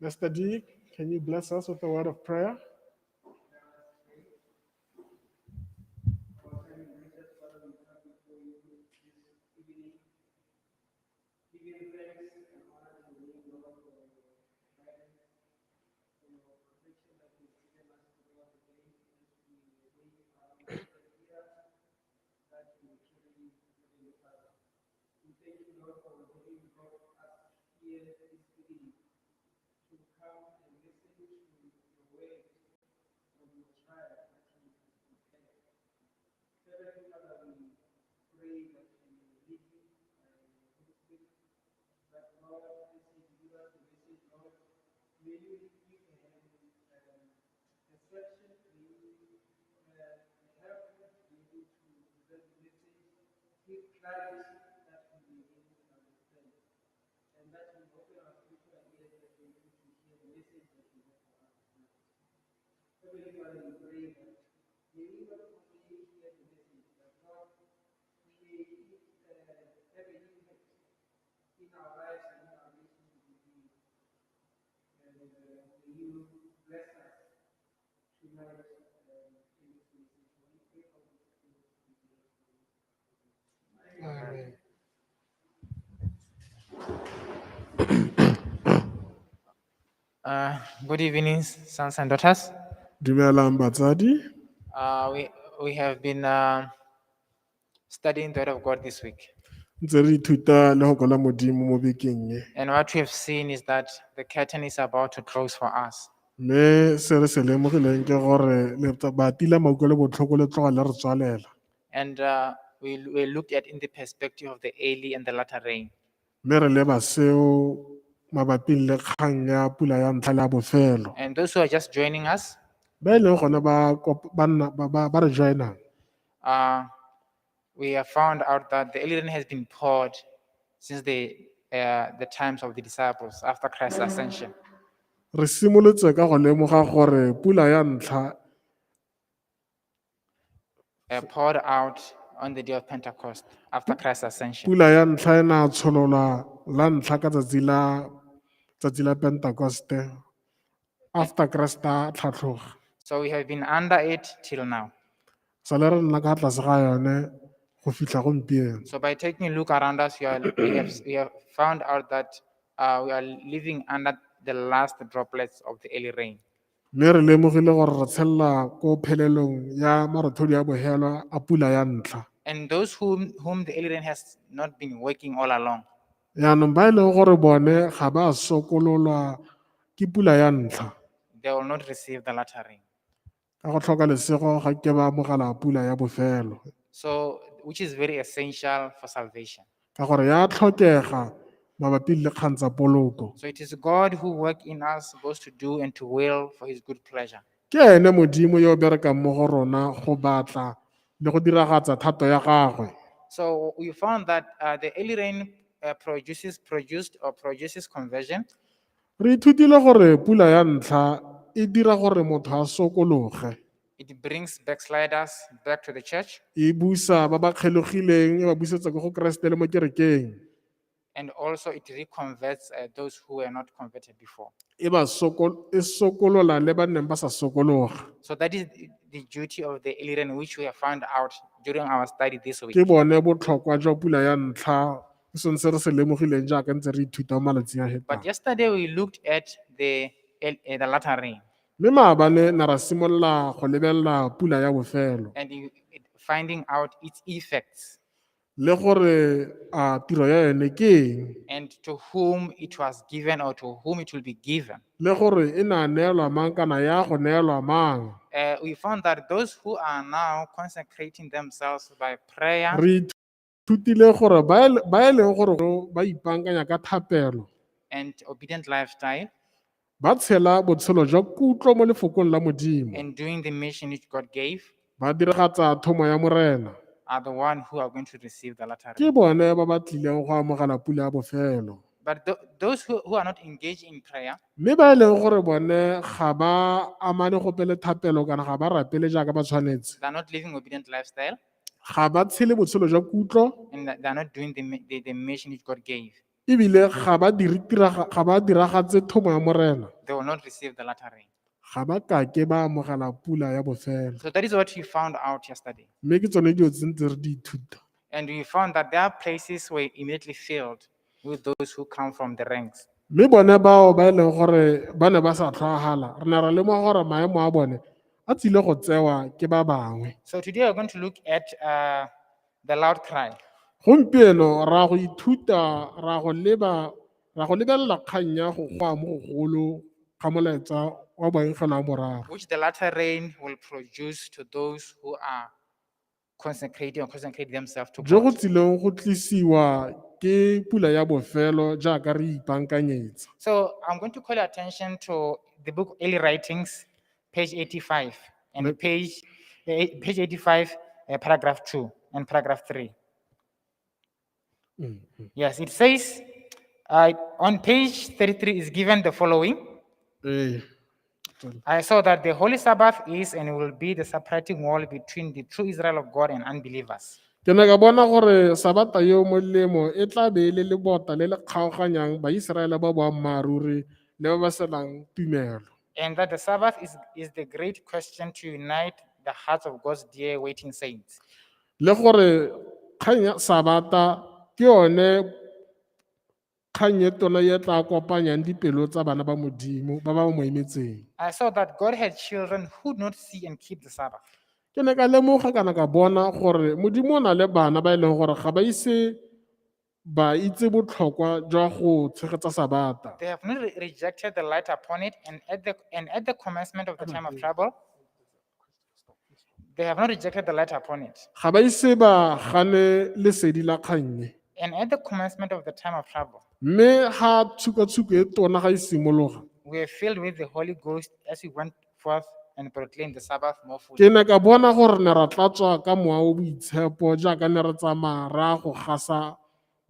Mr. D, can you bless us with a word of prayer? Good evening, sons and daughters. Dumelang batswadi. We have been studying the Word of God this week, ntse re ithuta lefoko la Modimo mo bekeng e. and what we have seen is that the curtain is about to close for us. Mme se re se lemogileng ke gore bati la maukelo botlhoko le tloga le re tswalela. And we looked at in the perspective of the early and the latter rain. Mme re leba seo mabaping le kgang ya pula ya ntlha le ya bofelo. And those who are just joining us, Ba e leng gone ba re joinang. uh, we have found out that the early rain has been poured since the times of the disciples after Christ's ascension. Re simolotse ka go lemoga gore pula ya ntlha Poured out on the day of Pentecost after Christ's ascension. pula ya ntlha e na tsholola la ntlha ka tsatsi la Pentecoste after Krista tlhatlhoga. So we have been under it till now. Sale re nna ka tlase ga yone go fitlha gompieno. So by taking a look around us, we have found out that we are living under the last droplets of the early rain. Mme re lemogile gore re tshelela ko phelelong ya marothodi a bogelo a pula ya ntlha. And those whom the early rain has not been working all along, Yaanong ba e leng gore bone ga ba sokololwa ke pula ya ntlha they will not receive the latter rain. ka go tlhoka lesego ga ke ba amogela pula ya bofelo, So, which is very essential for salvation. ka gore ya tlhokega mabapi le kgang tsa poloko. So it is God who work in us both to do and to will for his good pleasure. Ke ene Modimo yo o berekang mo go rona go batla le go diragatsa thato ya gagwe. So we found that the early rain produces conversion. Re ithutile gore pula ya ntlha e dira gore motho a sokologe, It brings backsliders back to the church, e busa ba ba kgelogileng e ba busetsa ko go Keresete le mo kerekeng, and also it reconverts those who were not converted before. e sokolola le ba neng ba sa sokologa. So that is the duty of the early rain, which we have found out during our study this week. Ke bone botlhokwa jwa pula ya ntlha se ntse re se lemogileng jaaka ntse re ithuta mo malatsing a But hetang. yesterday we looked at the latter rain, Mme maabane na ra simolola go lebelela pula ya bofelo and finding out its effects le gore a tiro ya yone ke eng, and to whom it was given or to whom it will be given. le gore e na neelwa mang kana ya go neelwa mang. We found that those who are now consecrating themselves by prayer Re ithutile gore ba e leng gore ba ipaakanya ka thapelo and obedient lifestyle ba tshela botshelo jwa kutlo mo lefokong la Modimo, and doing the mission which God gave ba diragatsa thomo ya morena, are the one who are going to receive the latter ke rain. bone ba ba tlileng go amogela pula ya bofelo. But those who are not engaged in prayer, Mme ba e leng gore bone ga ba amane gope le thapelo kana ga ba rapele jaaka ba tshwanetse, they are not living obedient lifestyle, ga ba tshele botshelo jwa kutlo, and they are not doing the mission which God gave, ebile ga ba diragatse thomo ya morena, they will not receive the latter rain. ga ba kake ba amogela pula ya bofelo. So that is what we found out yesterday. Mme ke tsone dilo tse ntse re di ithuta. And we found that there are places where immediately filled with those who come from the ranks. Mme bone bao ba e leng gore ba ne ba sa tlhoagala re ne ra lemoga gore maemo a bone a tsile go tsewa ke ba bangwe. So today we're going to look at the loud cry. Gompieno ra go ithuta ra go lebelela kgang ya go goa mo gogolo ga molaetsa wa boengelo a moraro, Which the latter rain will produce to those who are consecrating themselves to jo go God. tsileng go tlisiwa ke pula ya bofelo jaaka re ipaakanyetsa. So I'm going to call your attention to the book Early Writings, page 85, and Me- page 85, paragraph 2 and paragraph 3. Yes, it says on page 33 is given the following. Ee. I saw that the Holy Sabbath is and will be the separating wall between the true Israel of God and unbelievers. Ke ne ka bona gore sabata yo molemo e tla be e le lebota le le kgaoganyang baiseraele ba boammaaruri le ba ba senang tumelo, And that the Sabbath is the great question to unite the hearts of God's dear waiting saints. le gore kgang ya sabata ke yone kgang e tona e tla kopanyang dipelo tsa bana ba Modimo ba ba mo emetseng. I saw that God had children who do not see and keep the Sabbath. ke ne ka lemoga kana ka bona gore modimo o na le bana ba e leng gore ga ba ise ba itse botlhokwa jwa go tshegetsa sabata. They have not rejected the light upon it, and at the commencement of the time of trouble, they have not rejected the light upon it. Ga ba ise ba gane lesedi la kgang e. And at the commencement of the time of trouble, Mme ga tshukatshuk e tona ga e simologa, we were filled with the Holy Ghost as we went forth and proclaimed the Sabbath more fully. ke ne ka bona gore ne ra tlatswa ka mowa o boitshepo jaaka ne re tsamaya ra go gasa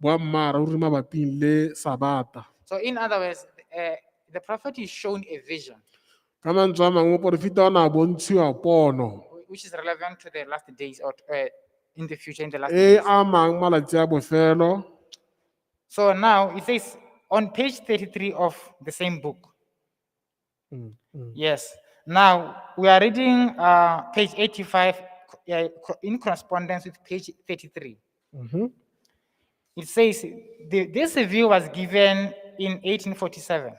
boammaaruri mabapi le sabata. So, in other words, the prophet is shown a vision Ka mantswe a mangwe moporofita o ne a bontshiwa pono which is relevant to the last days or in the future, in the last e days. amang malatsi a bofelo. So now it says on page 33 of the same book. Yes. Now we are reading page 85 in correspondence with page 33. It says this review was given in 1847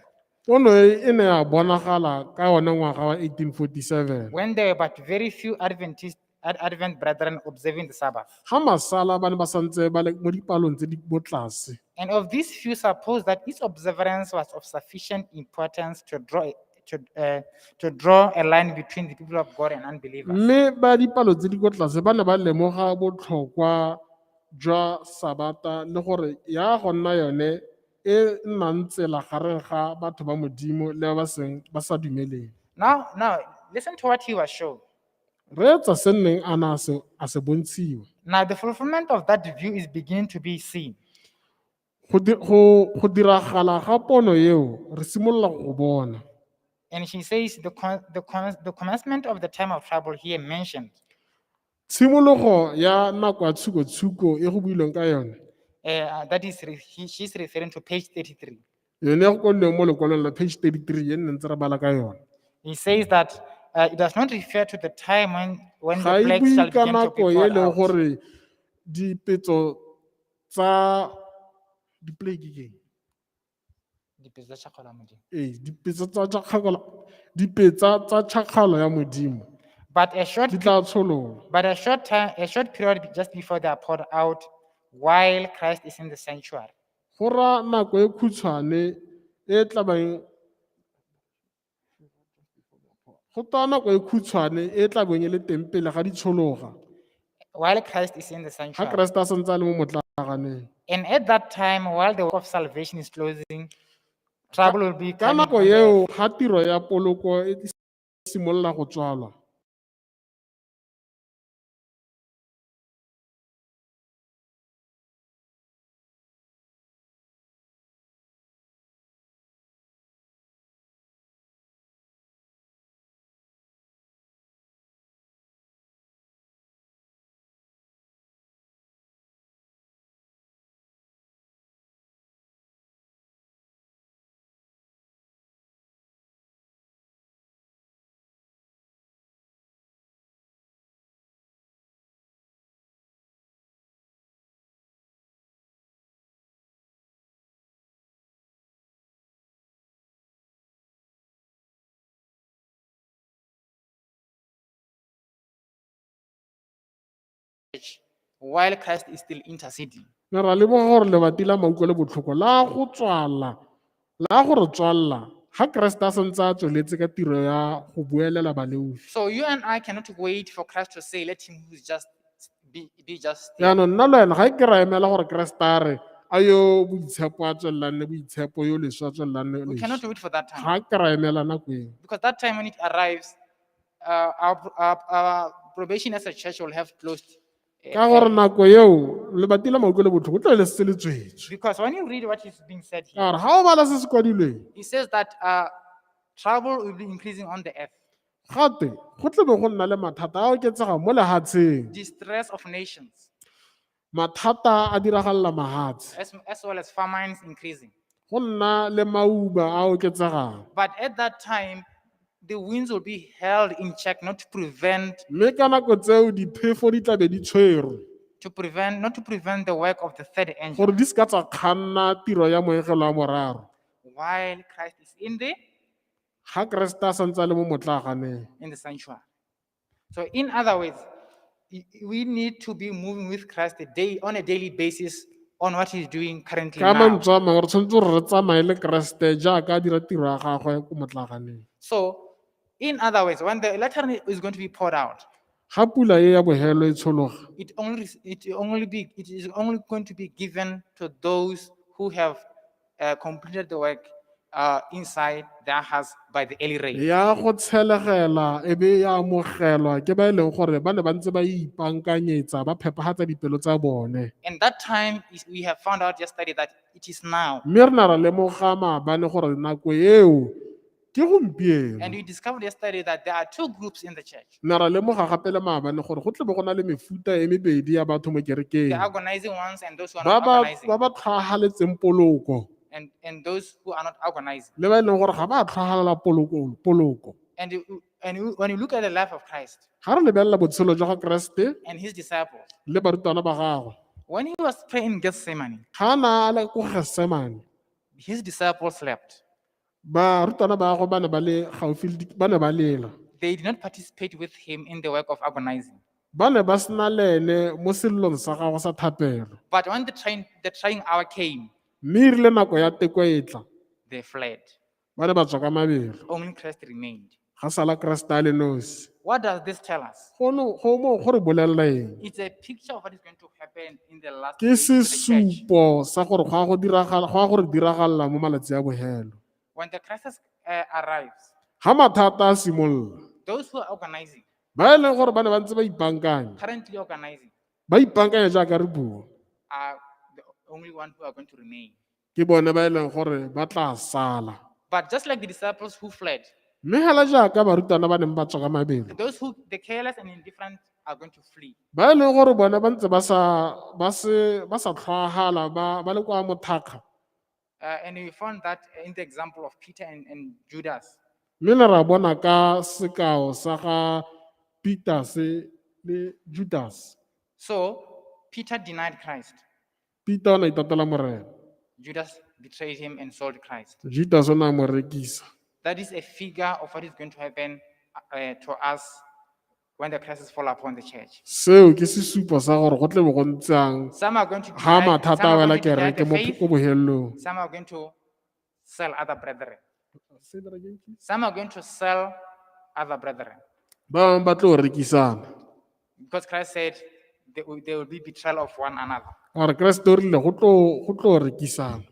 Pono e ne ya bonagala ka one ngwaga wa 1847. when there were but very few Advent brethren observing the Sabbath. Ga masala ba ne ba santse ba le mo dipalong tse di mo tlase. And of these few suppose that its observance was of sufficient importance to draw a line between the people of God and unbelievers. Mme ba dipalo tse di ko tlase ba ne ba lemoga botlhokwa jwa sabata le gore ya go nna yone e nnang tsela gareng ga batho ba modimo le ba sa dumeleng. Now, listen to what he was shown. Re etsa se nneng a ne a se bontshiwa. Now, the fulfillment of that view is beginning to be seen. Go diragala ga pono eo re simolola go bona. And she says the commencement of the time of trouble here mentioned. Tshimologo ya nako ya tshukotsuko e go builweng ka yone. That is, she's referring to page 33. Yone go kwalilweng mo lekwalong la page 33 e nne ntse re bala ka yone. He says that it does not refer to the time when Ga the e plagues shall bue ka begin to nako be e poured leng out. gore dipetso tsa di-plague ke eng? Dipetsa tsa tšhakgalo ya modimo But a short di tla tsholola. a short period just before they are poured out, while Christ is in the sanctuary. Go ra nako e khutshwane e tla beng go tla nako e khutshwane e tla beng e le teng pele ga di tshologa While Christ is in the ga sanctuary. Keresete a santse a le mo motlaganeng. And at that time, while the work of salvation is closing, trouble will be Ka coming nako on the eo earth. ga tiro ya poloko e simolola go tswalwa. While Christ is still interceding. Ne ra lemoga gore lebati la mautlwa le botlhoko la go re tswalela ga Keresete a santse a tsweletse ka tiro ya go buelela baleufi. So you and I cannot wait for Christ to say, let him who's just be just still. Yaanong nna le wena ga e ke ra emela gore Keresete a re a yo boitshepo a tswelelang le boitshepo yo leswe a tswelelang le We cannot leswe. wait for that time. Ga ke ra emela nako eo. Because that time when it arrives, our probation as a church will have closed. Ka gore nako eo lebati la mautlwa le botlhoko tla le se le tswetswe. Because when you read what is being said here, Ka gore ga o bala se se kwadilweng he says that trouble will be increasing on the earth. gate go tle be go nna le mathata a oketsegang mo lehatsheng. Distress of nations, Mathata a diragalela mahatshe. as well as famines increasing. Go nna le mauba a oketsegang. But at that time, the winds will be held in check, not to prevent Mme ka nako tseo diphefo di tla be di tshwerwe not to prevent the work of the third angel, gore di se ka tsa kganna tiro ya moegelo wa boraro while Christ is in ga Keresete a santse a le mo motlaganeng. the sanctuary. So in other words, we need to be moving with Christ on a daily basis on what he's doing currently ka now. mantswe a mangwe re tshwanetse gore re tsamaye le keresete jaaka a dira tiro ya gagwe ko motlaganeng. So in other words, when the latter is going to be poured out, Ga pula e ya bogelo e tshologa, it is only going to be given to those who have completed the work inside their house by the early rain. ya go tshelegela e be ya amogelwa ke ba e leng gore ba ne ba ntse ba ipankanyetsa ba phepagatsa dipelo tsa bone. And that time we have found out yesterday that it is now. Mme re na ra lemoga maabane gore nako eo ke gompieno. And we discovered yesterday that there are two groups in the church. Na ra lemoga gape le maabane gore go tle be go na le mefuta e mebedi ya batho mo The kerekeng. organizing ones and those who are Ba not ba organizing. ba ba tlhagaletseng poloko And those who are not organizing. le ba e leng gore ga ba tlhagalela poloko. When you look at the life of Christ Ga re lebelela botshelo jwa ga Keresete and his disciples, le barutwana ba gagwe, when he was praying in Gethsemane, ga a na a le ko Getsemane, his disciples slept. barutwana ba gagwe ba ne ba le gaufi ba ne ba lela. They did not participate with him in the work of agonizing. Ba ne ba sena le ene mo selelong sa gagwe sa thapelo. But when the trying hour came, Mme e rile nako ya teko e tla, they fled. ba ne ba tswa ka mabelo. Only Christ remained. Ga sala Keresete a le nosi. What does this tell us? Go re bolelela eng? It's a picture of what is going to happen in the last Ke days of the church. sesupo sa gore go a go diragala mo malatsi a bogelo. When the crisis arrives, Ga mathata a simolola, those who are organizing, ba e leng gore ba ne ba ntse ba ipankanya, currently organizing, ba ipankanya jaaka re bua, are the only ones who are going to remain. ke bone ba e leng gore ba tla sala. But just like the disciples who fled, Mme hela jaaka barutwana ba neng ba tswa ka mabelo, the careless and indifferent are going to flee. ba e leng gore bone ba ntse ba sa tlhagala ba le kwa mothakga. And we found that in the example of Peter and Judas. Mme le ra bona ka sekao sa ga Peter le Judas. So Peter denied Christ. Peter o ne a itatela morena, Judas betrayed him and sold Christ. Judas o ne a mo rekisa. That is a figure of what is going to happen to us when the crisis fall upon the church. Seo ke sesupo sa gore go tle be go ntseang Some are going to ga deny, mathata some a are wela going to deny kereke the mo faith, ko bohelelong. some are going to sell other brethren. Some are going to sell other brethren. Ba bangwe ba tlo rekisana. Because Christ said there will be betrayal of one another. A re Keresete o rile go tlo rekisana.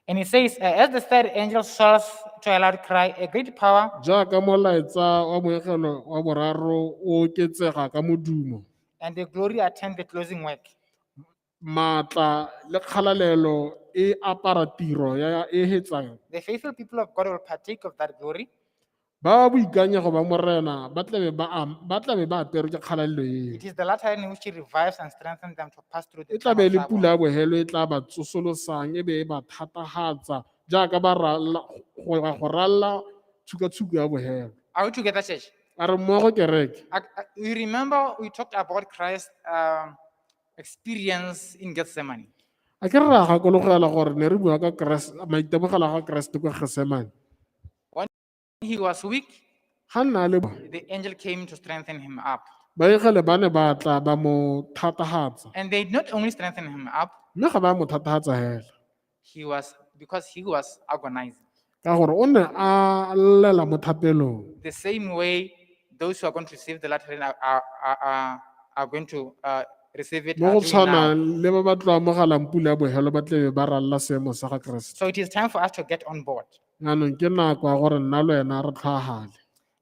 And he says, as the third angel sounds to a loud cry, a great power Jaaka molaetsa wa moegelo wa boraro o oketsega ka modumo, and the glory attend the closing work. maatla le kgalalelo e apara tiro ya e hetsang. The faithful people of God will partake of that glory. Ba boikanyego ba morena ba tla be ba aperwe ke kgalalelo eo. It is the latter in which he revives and strengthens them to pass through the E tla time be of le trouble. pula ya bogelo e tla ba tsosolosang e be e ba thatagatsa jaaka ba go ralla tshuka ya bogelo. Are we together, church? A re mmogo kereke. You remember we talked about Christ's experience in Gethsemane. A ke re ra gakologelwa gore ne re bua ka maitemogelo a ga Keresete ko Getsemane. When he was weak, Ga nna le the angel came to strengthen him up. baegele ba ne ba tla ba mo thatagatsa, And they not only strengthened him up, mme ga ba mo thatagatsa hela because he was agonizing. ka gore o ne a llela mo thapelong. The same way those who are going to receive the latter rain are going to receive it Mo go doing now. tshwana le ba ba tlo amogelang pula ya bogelo ba tle be ba ralla seemo sa ga Keresete. So it is time for us to get on board. Yaanong ke nako ya gore nna le wena re tlhagale.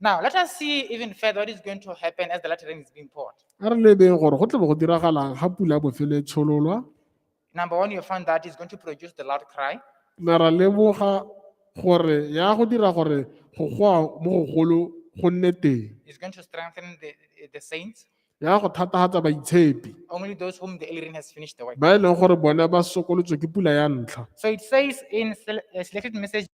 Now, let us see even further what is going to happen as the latter rain is being poured. A re lebeng gore go tle be go diragalang ga pula ya bofelo e tshololwa. Number one, you found that it's going to produce the loud cry. Na ra leboga gore ya go dira gore go goa mo go golo go nne teng. It's going to strengthen the saints, Ya go thatagatsa baitshepi only those whom the early rain has finished the work. ba e leng gore bone ba sokolotswe ke pula ya ntlha. So it says in a selected message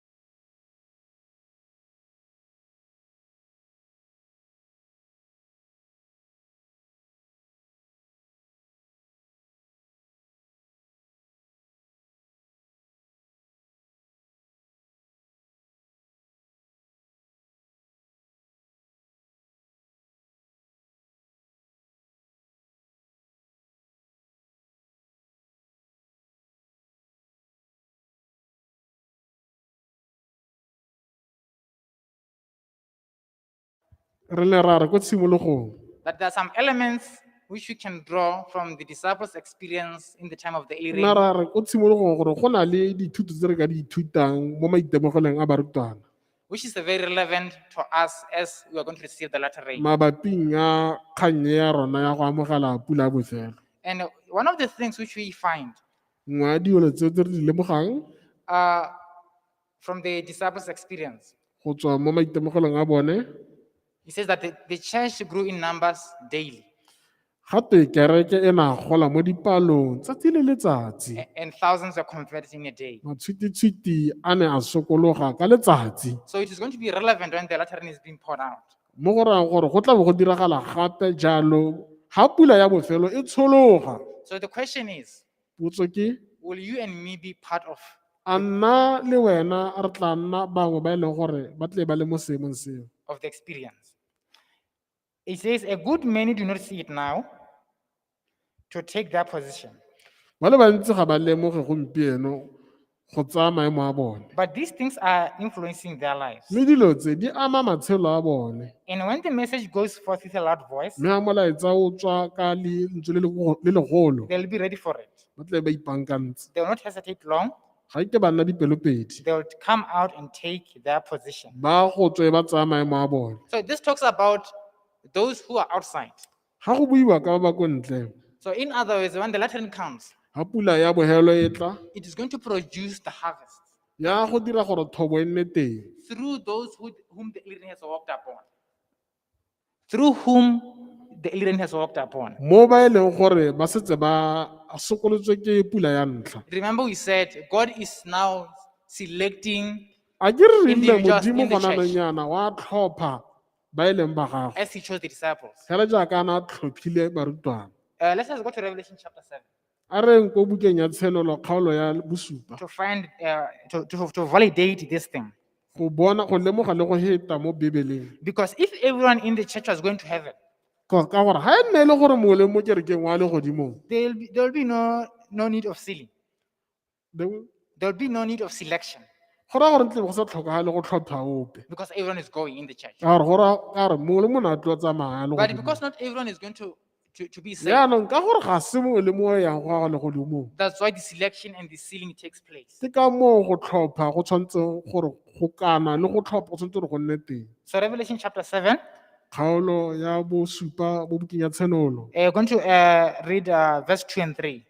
re le ra re ko tshimologong that there are some elements which we can draw from the disciples' experience in the time of the early na rain. ra re ko tshimologong gore go na le dithuto tse re ka di ithutang mo maitemogelong a barutwana Which is very relevant to us as we are going to receive the latter rain. mabaping a kgang ya rona ya go amogela pula ya bofelo And one of the things which we find nngwe ya dilo tseo tse re di lemogang uh, from the disciples' experience, go tswa mo maitemogelong a bone he says that the church grew in numbers daily, gate kereke e na gola mo dipalong tsatsi le letsatsi and thousands were converted in a day. matshwititshwiti a ne a sokologa ka letsatsi So it is going to be relevant when the latter rain is being poured out. mo go rayang gore go tla bo go diragala gape jalo ga pula ya bofelo e tshologa So the question is, potso ke will you and me be part of a nna le wena re tla nna bangwe ba e leng gore ba tle ba le mo seemong seo the experience? It says, a good many do not see it now to take their position. ba le bantsi ga ba lemoge gompieno go tsaya maemo a bone But these things are influencing their lives. mme dilo tse di ama matshelo a bone And when the message goes forth with a loud voice, mme ga molaetsa o tswa ka lentswe le legolo they'll be ready for it. ba tle ba ipankantse They will not hesitate long. ga ke ba nna dipelopedi They will come out and take their position. ba go tswe ba tsaya maemo a bone So this talks about those who are outside. ga go buiwa ka ba ba ko ntle So in other words, when the latter rain comes, ga pula ya bogelo e tla it is going to produce the harvest ya go dira gore thobo e nne teng through those whom the early rain has walked upon. Through whom the early rain has walked upon. mo ba e leng gore ba setse ba sokolotswe ke pula ya ntlha Remember, we said God is now selecting a ke re rile Individuals modimo in the church. gonanonyana wa tlhopha ba e leng ba gago as he chose the disciples. fela jaaka a na tlhophile barutwana Let's just go to Revelation chapter 7 a reng ko bukeng ya tshenolo kgaolo ya bosupa to find, to validate this thing. go bona go lemoga le go heta mo bibeleng Because if everyone in the church was going to heaven, ka gore ga e nne e le gore mongwe le mo kerekeng wa le godimong there will be no need of sealing. There will be no need of selection go raya gore ntle go sa tlhokagale go tlhopha ope because everyone is going in the church. ka gore ka re mongwe le mongwe a tlo tsamaya le But godimong because not everyone is going to be saved, yaanong ka gore ga se mongwe le mongwe yang go aga le godimong that's why the selection and the sealing takes place. ke ka moo go tlhopha go tshwanetseng gore go kana le go tlhopha go tshwanetse gore go nne teng So Revelation chapter 7, kgaolo ya bosupa mo bukeng ya tshenolo we're going to read verse 2 and 3.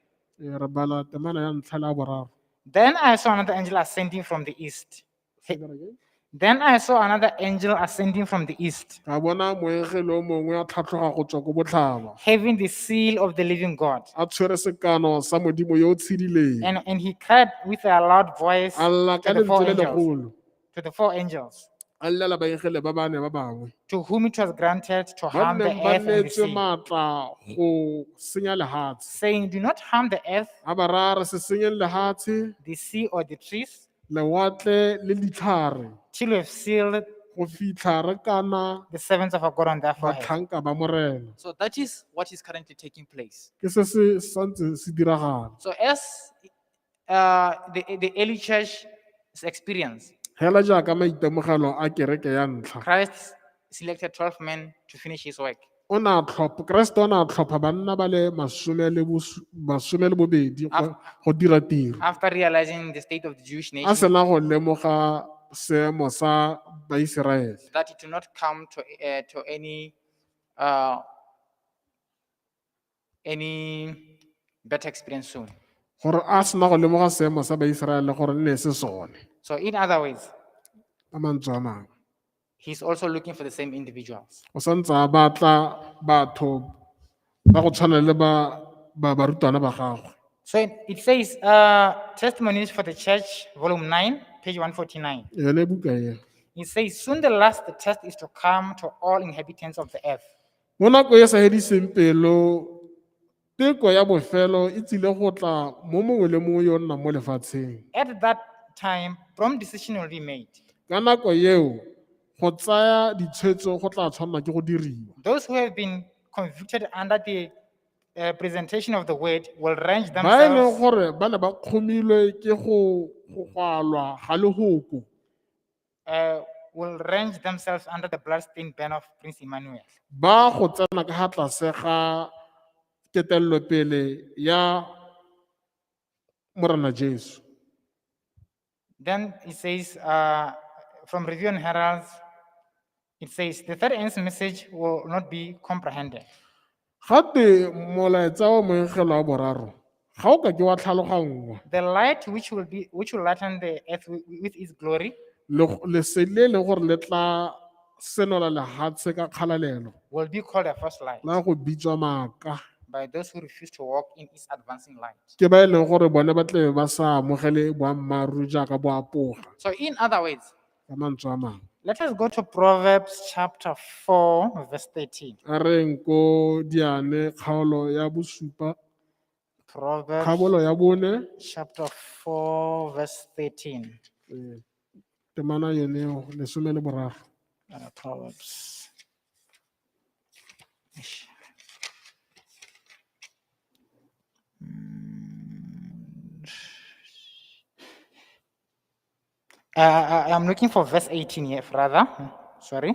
re bala temana ya ntlha le ya boraro Then I saw another angel ascending from the east. Say that again. Then I saw another angel ascending from the east, ka bona moegelo o mongwe a tlhatlhoga go tswa ko botlhaba having the seal of the living God. a tshwere sekano sa modimo yo o tshedileng And he cried with a loud voice a lla ka to the four lentswe le angels, legolo to the four angels, a llela baegele ba bane ba bangwe to whom it was granted to ba harm the nneng ba earth and the neetswe sea, maatla go senya lehatshe saying, do not harm the earth, a ba raya re se senyeng lehatshe the sea, or the trees, lewatle le ditlhare till we have sealed go fitlha re kana the servants of our God on their forehead. batlhanka ba morena So that is what is currently taking place. ke se se santse se diragala So as the early church experience, fela jaaka maitemogelo a kereke ya ntlha Christ selected 12 men to finish his work. keresete o ne a tlhopha banna ba le masome le bobedi go dira tiro After realizing the state of the Jewish a nation, sena go lemoga seemo sa baiseraele that it will not come to any better experience soon. gore a sena go lemoga seemo sa baiseraele gore nne se sone So in other ways, ka mantswe a mangwe he's also looking for the same individuals. o santse a batla batho ba go tshwana le barutwana ba gagwe So it says, Testimonies for the Church, volume 9, page 149. yone buka e It says, soon the last test is to come to all inhabitants of the earth. mo nako e sa hediseng pelo teko ya bofelo e tsile go tla mo mongwe le mongwe yo o nnang mo lefatsheng At that time, prompt decision will be made. ka nako eo go tsaya ditshwetso go tla tshwanela ke go diriwa Those who have been convicted under the presentation of the word will range ba e leng themselves gore ba ne ba kgomilwe ke go gwalwa ga lehoko will range themselves under the bloodstained banner of Prince Emmanuel. ba go tsena ka fa tlase ga ketelelopele ya Morena Jesu. Then it says, from Review and Heralds, it says, the third angel's message will not be comprehended. Gate molaetsa o moegelo wa boraro ga o ka ke wa tlhalogangwa The light which will lighten the earth with its glory lesedi le leng gore le tla senola lefatshe ka kgalalelo will be called a first light la go bitswa maaka by those who refuse to walk in its advancing light. ke ba e leng gore bone ba tlabe ba sa amogele boammaaruri jaaka bo apoga So in other words, ka mantswe a mangwe. let us go to Proverbs chapter 4, verse 13. A reng ko diane kgaolo ya bosupa Proverbs kgabolo ya bone chapter 4, verse 13. temana yone lesome le boraro. Proverbs. Ish. I'm looking for verse 18 here, rather. Sorry.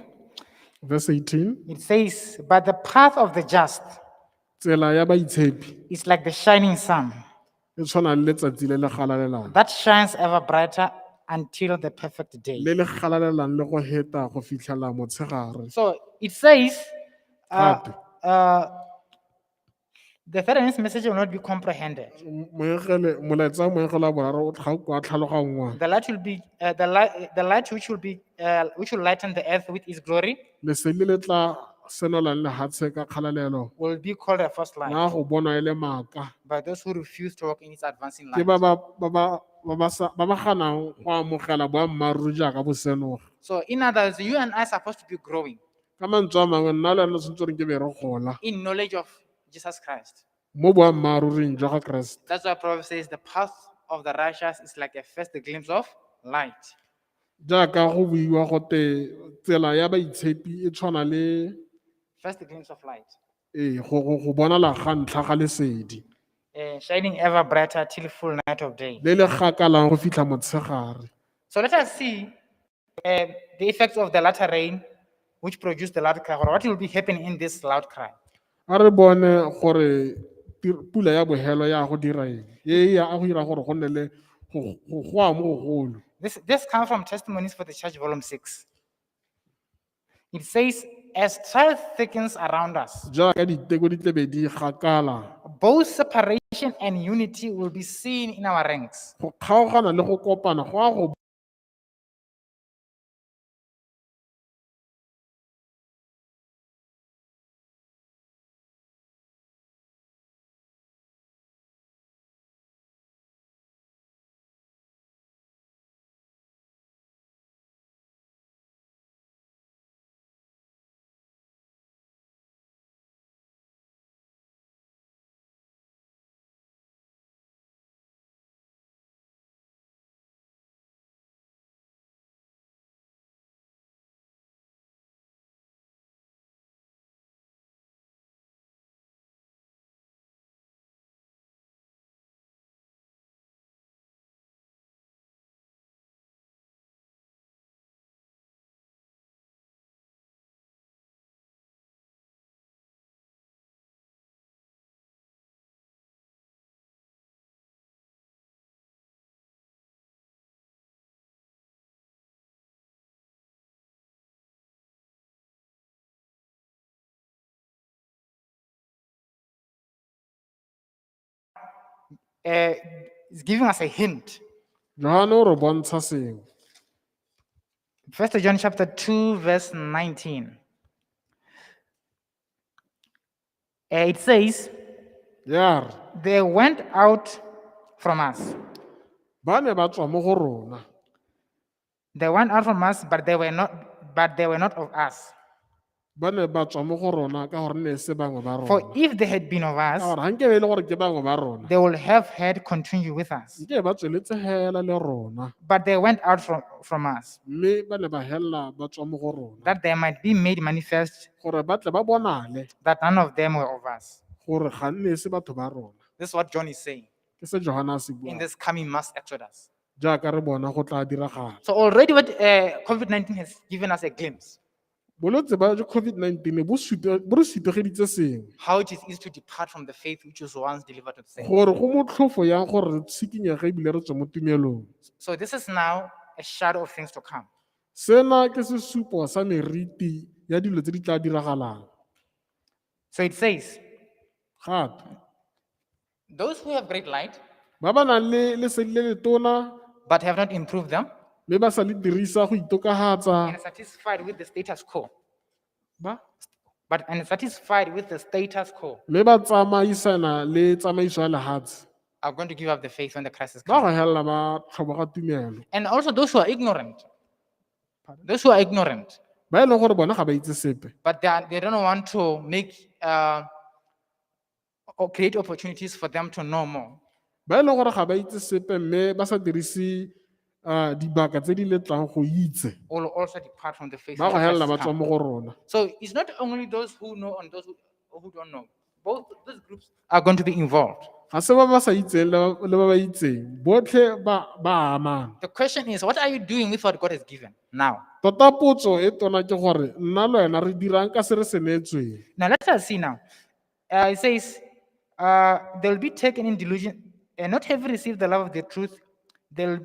Verse 18, It says, but the path of the just tsela ya baitshepi is like the shining sun e tshwana le letsatsi le le galalelang that shines ever brighter until the perfect day. le le galalelang le go heta go fitlhela motshegare. So it says, Gape the third angel's message will not be comprehended. molaetsa wa moegelo wa boraro o ga o ka tlhalogangwa The light will be the light which will lighten the earth with its glory lesedi le tla senolang lefatshe ka kgalalelo will be called a first light la go bonwa e le maaka by those who refuse to walk in its advancing ke light. ba ba ganang go amogela boammaaruri jaaka bo senoga. So in other words, you and I are supposed to be growing Ka mantswe a mangwe nna le wena tshwanetse gore ke be re gola in knowledge of Jesus Christ. mo boammaaruring jwa ga Keresete. That's why Proverbs says the path of the righteous is like a first glimpse of light. Jaaka go buiwa gote tsela ya baitshepi e tshwana le First glimpse of light. go bonala ga ntlha ga lesedi Shining ever brighter till full night of day. le le gakalang go fitlha motshegare. So let us see the effects of the latter rain, which produced the loud cry, or what will be happening in this loud cry. A re bone gore pula ya bogelo ya go dira eng ya go dira gore go nne le go a mo gogolo. This comes from Testimonies for the Church, volume 6. It says, as trial thickens around us, Jaaka diteko di tlebe di gakala both separation and unity will be seen in our ranks. go kgaogana le go kopana go a go It's giving us a hint. Johane o re bontsha sengwe. 1 John chapter 2, verse 19. It says, Ya re they went out from us. ba ne ba tswa mo go rona They went out from us, but they were not of us. ba ne ba tswa mo go rona ka gore ne se bangwe ba For rona if they had been of ka us, gore ga nke be e le gore ke bangwe ba rona they would have had continue with us. nke ba tsweletse hela le rona But they went out from us, mme ba ne ba helela ba tswa mo go rona that they might be made manifest gore ba tle ba bonale that none of them were of us. gore ga nne se batho ba rona. This is what John is saying Ke se Johana a se in buang this coming mass exodus. jaaka re bona go tla diragala. So already what COVID-19 has given us a glimpse, Bolwetse ba COVID-19 bo re supegeditse sengwe, how it is easy to depart from the faith which was once delivered to the saints. gore go motlhofo yang gore re tshikinyege ebile re tswe mo tumelong. So this is now a shadow of things to come. Sena ke sesupo sa meriti ya dilo tse di tla diragalang. So it says, Gape those who have great light ba ba nang le lesedi le letona but have not improved them mme ba sa le dirisa go itokagatsa and are satisfied with the status quo, ba and satisfied with the status quo, mme ba tsamaisana le tsamaiso ya lehatshe are going to give up the faith when the crisis ba comes. go helela ba tlhoboga tumelo, And also those who are ignorant. Those who are ignorant, ba e leng gore bona ga ba itse sepe, but they don't want to make or create opportunities for them to know more. ba e leng gore ga ba itse sepe mme ba sa dirise dibaka tse di letlang go itse, Will also depart from the faith. ba when go the helela crisis ba tswa comes. mo go rona. So it's not only those who know and those who don't know. Both those groups are going to be involved. Ga se ba ba sa itseng le ba ba itseng, botlhe ba amana. The question is, what are you doing with what God has given now? Tota potso e tona ke gore nna le wena re dirang ka se re se neetsweng. Now let us see now. It says, they'll be taken in delusion and not have received the love of the truth. They'll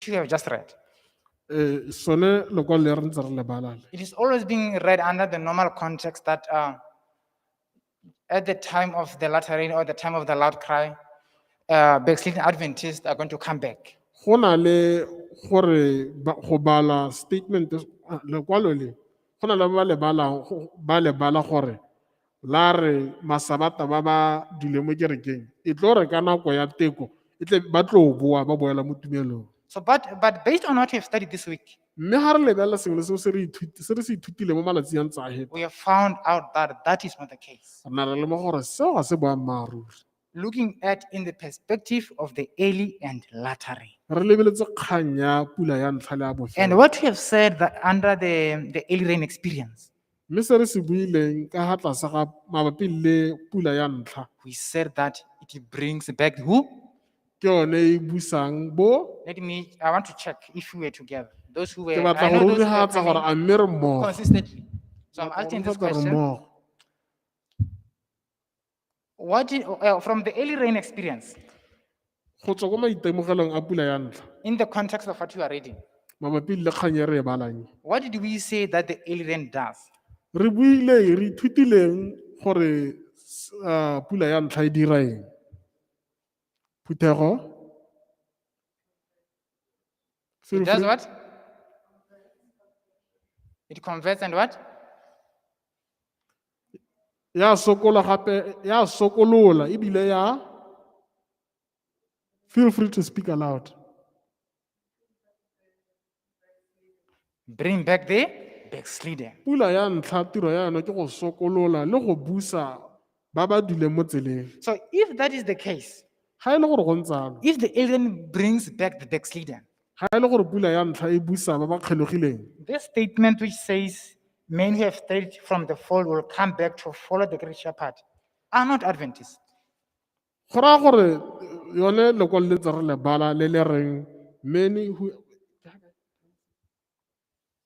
you have just read. Sone lekwalo le re ntse re le bala le. It is always being read under the normal context that at the time of the latter rain or the time of the loud cry, backsliding Adventists are going to come back. Go na le gore go bala statement lekwalo le go na le ba le bala gore la re masabata ba ba dule mo kerekeng e tlo re ka nako ya teko e tle ba tlo boa ba boela mo tumelong. So, but based on what we have studied this week, Mme ga re lebelela sengwe le seo se re se ithutile mo malatsing a ntse a heta, we have found out that that is not the case. re na re le mo gore seo ga se boammaaruri. Looking at in the perspective of the early and latter rain. Re lebeletse kgang ya pula ya ntlha le ya And bofelo. what we have said that under the early rain experience, Mme se re se buileng ka ga tlase ga mabapi le pula ya ntlha we said that it brings back who? ke yone e busang bo. I want to check if we were together. Those who Ke were, batla I know go those who were rurigatsa gore coming a mme re mmogo. consistently. So I'm asking this Re question. mmogo. What did, from the early rain experience, Go tswa ko maitemogelong a pula ya ntlha in the context of what you are reading, mabapi le kgang e re e balang, what did we say that the early rain does? re buile re ithutileng gore pula ya ntlha e dira eng. Phuthego It does what? It converts and what? ya sokola gape ya sokolola ebile ya feel free to speak aloud. Bring back the backslidden. Pula ya ntlha tiro ya yona ke go sokolola le go busa ba ba duleng mo tseleng. So if that is the case, Ga e le gore go ntsalo, if the alien brings back the backslidden, ga e le gore pula ya ntlha e busa ba ba kgelogileng, this statement which says men who have strayed from the fold will come back to follow the great shepherd are not Adventists. go raya gore yone lekwalo le ntse re le bala le le reng many who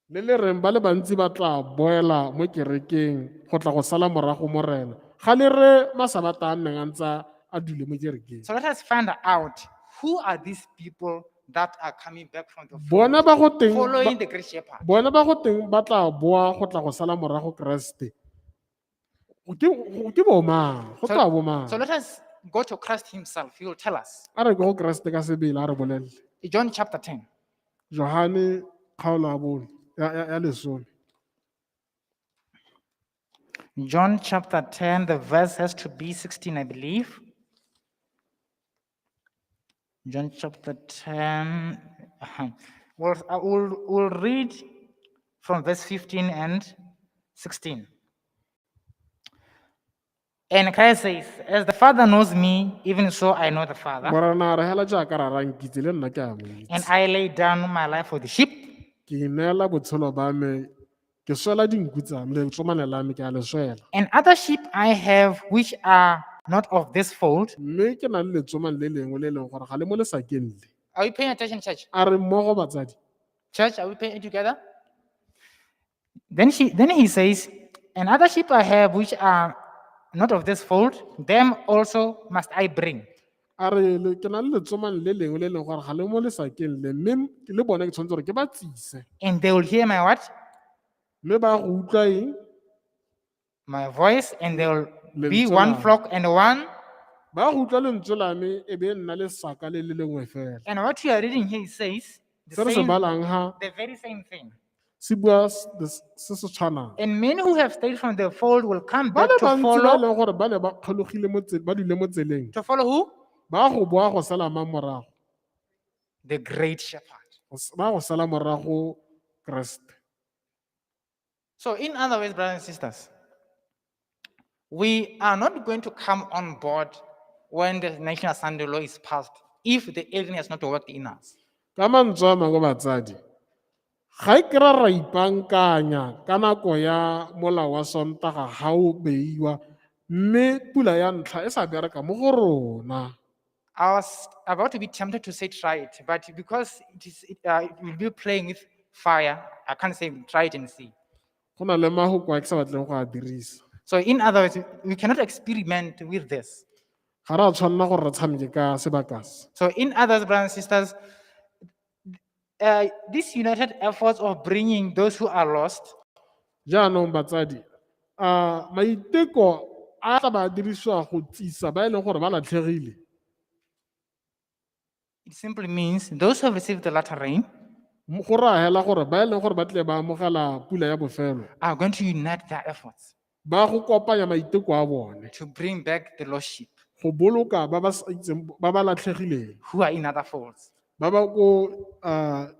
le le reng ba le bantsi ba tla boela mo kerekeng go tla go sala morago morena ga le re masabata a nneng a ntse a dule mo kerekeng. So let us find out who are these people that are coming back from the Bona fold, ba go teng following the great shepherd. bona ba go teng ba tla boa go tla go sala morago Keresete. Ke bomang go tla bomang So let us go to Christ himself. He will tell us. a re ke go Keresete ka sebele a re bolelele. John chapter 10. Johane kgaolo ya bone ya lesome. John chapter 10, the verse has to be 16, I believe. John chapter 10. We'll read from verse 15 and 16. And Christ says, as the Father knows me, even so I know the Father, Morana re hela jaaka ra rankitse le nna ke a mo and itse. I lay down my life for the sheep. Ke neela botshelo ba me ke swela dinku tsa me le tsomane la me ke a le swela. And other sheep I have which are not of this fold. Mme ke na le letsomane le lengwe le leng gore ga le mo lesakeng le. Are we paying attention, church? A re mmogo batsadi. Church, are we paying together? Then he says, and other sheep I have which are not of this fold, them also must I bring. A re ke na le letsomane le lengwe le leng gore ga le mo lesakeng le mme le bone ke tshwanetse gore ke ba tsise. And they will hear my what? Mme ba go utlwa eng? My voice, and they will be Lentswe one la me. flock and one. Ba go utlwa lentswe la me e be nna lesaka le le lengwe fela. And what you are reading here says Se re se balang ha the very same thing. se bua se se tshwanang. And many who have stayed from the fold will come Ba back le to bantsi ba e follow. leng gore ba ne ba kgelogile ba dule mo tseleng. To follow who? Ba go boa go sala mang morago. The great shepherd. Ba go sala morago Keresete. So, in other words, brothers and sisters, we are not going to come on board when the National Assembly law is passed if the alien has not worked in us. Ka mantswe a mangwe batsadi, ga e kry-a ra ipankanya ka nako ya molao wa Sontaga ga o beiwa mme pula ya ntlha e sa bereka mo go rona. I was about to be tempted to say try it, but because it will be playing with fire, I can't say try it and see. Go na le mahoko a ke sa batleng go a dirisa. So, in other words, we cannot experiment with this. Ga re a tshwanela gore re tshameke ka sebaka se. So, in others, brothers and sisters, this united efforts of bringing those who are lost Jaanong batsadi, maiteko a tla ba dirisiwa go tsisa ba e leng gore ba latlhegile. it simply means those who have received the latter rain Go raya hela gore ba e leng gore ba tle ba amogela pula ya bofelo are going to unite their efforts ba go kopanya maiteko a bone to bring back the lost sheep go boloka ba ba sa itseng ba ba latlhegileng who are in other folds, ba ba go